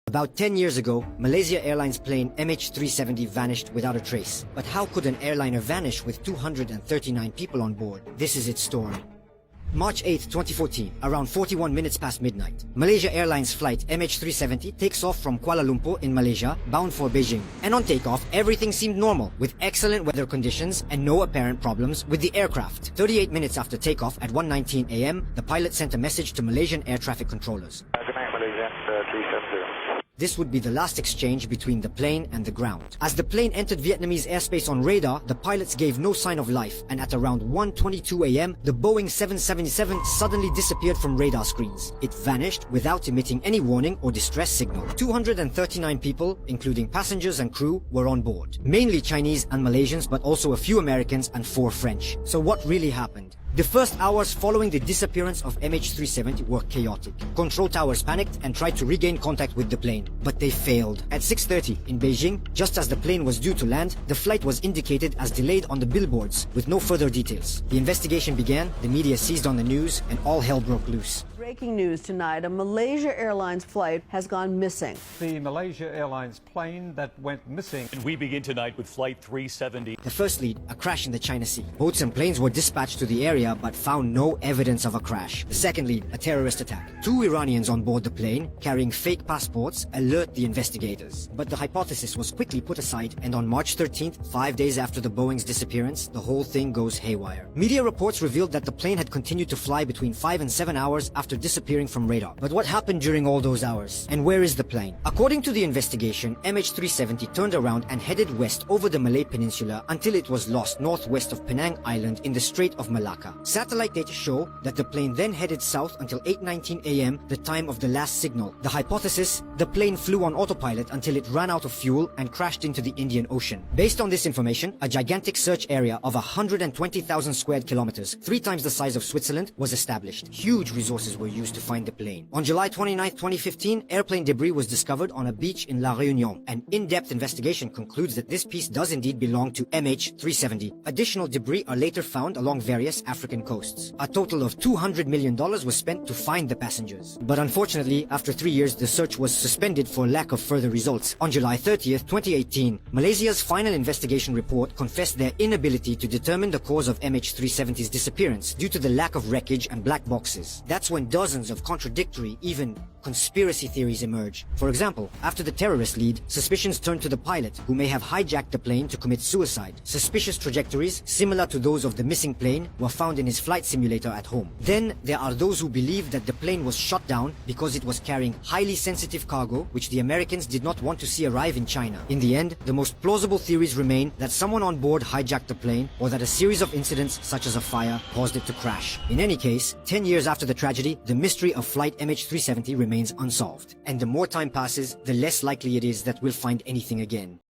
About 10 years ago, Malaysia Airlines plane MH370 vanished without a trace. But how could an airliner vanish with 239 people on board? This is its story. March 8, 2014, around 41 minutes past midnight, Malaysia Airlines flight MH370 takes off from Kuala Lumpur in Malaysia, bound for Beijing. And on takeoff, everything seemed normal, with excellent weather conditions and no apparent problems with the aircraft. 38 minutes after takeoff at 1:19 a.m., the pilot sent a message to Malaysian air traffic controllers. Good night, Malaysia, 370. This would be the last exchange between the plane and the ground. As the plane entered Vietnamese airspace on radar, the pilots gave no sign of life, and at around 1:22 a.m., the Boeing 777 suddenly disappeared from radar screens. It vanished without emitting any warning or distress signal. 239 people, including passengers and crew, were on board. Mainly Chinese and Malaysians, but also a few Americans and 4 French. So what really happened? The first hours following the disappearance of MH370 were chaotic. Control towers panicked and tried to regain contact with the plane, but they failed. At 6:30 in Beijing, just as the plane was due to land, the flight was indicated as delayed on the billboards, with no further details. The investigation began, the media seized on the news, and all hell broke loose. Breaking news tonight, a Malaysia Airlines flight has gone missing. The Malaysia Airlines plane that went missing. And we begin tonight with Flight 370. The first lead, a crash in the China Sea. Boats and planes were dispatched to the area but found no evidence of a crash. The second lead, a terrorist attack. 2 Iranians on board the plane, carrying fake passports, alert the investigators. But the hypothesis was quickly put aside, and on March 13th, 5 days after the Boeing's disappearance, the whole thing goes haywire. Media reports revealed that the plane had continued to fly between 5 and 7 hours after disappearing from radar. But what happened during all those hours? And where is the plane? According to the investigation, MH370 turned around and headed west over the Malay Peninsula until it was lost northwest of Penang Island in the Strait of Malacca. Satellite data show that the plane then headed south until 8:19 a.m., the time of the last signal. The hypothesis, the plane flew on autopilot until it ran out of fuel and crashed into the Indian Ocean. Based on this information, a gigantic search area of 120,000 square kilometers, 3 times the size of Switzerland, was established. Huge resources were used to find the plane. On July 29, 2015, airplane debris was discovered on a beach in La Réunion. An in-depth investigation concludes that this piece does indeed belong to MH370. Additional debris are later found along various African coasts. A total of $200 million was spent to find the passengers. But unfortunately, after 3 years, the search was suspended for lack of further results. On July 30th, 2018, Malaysia's final investigation report confessed their inability to determine the cause of MH370's disappearance due to the lack of wreckage and black boxes. That's when dozens of contradictory, even conspiracy theories emerge. For example, after the terrorist lead, suspicions turned to the pilot, who may have hijacked the plane to commit suicide. Suspicious trajectories, similar to those of the missing plane, were found in his flight simulator at home. Then, there are those who believe that the plane was shot down because it was carrying highly sensitive cargo, which the Americans did not want to see arrive in China. In the end, the most plausible theories remain that someone on board hijacked the plane, or that a series of incidents, such as a fire, caused it to crash. In any case, 10 years after the tragedy, the mystery of Flight MH370 remains unsolved. And the more time passes, the less likely it is that we'll find anything again.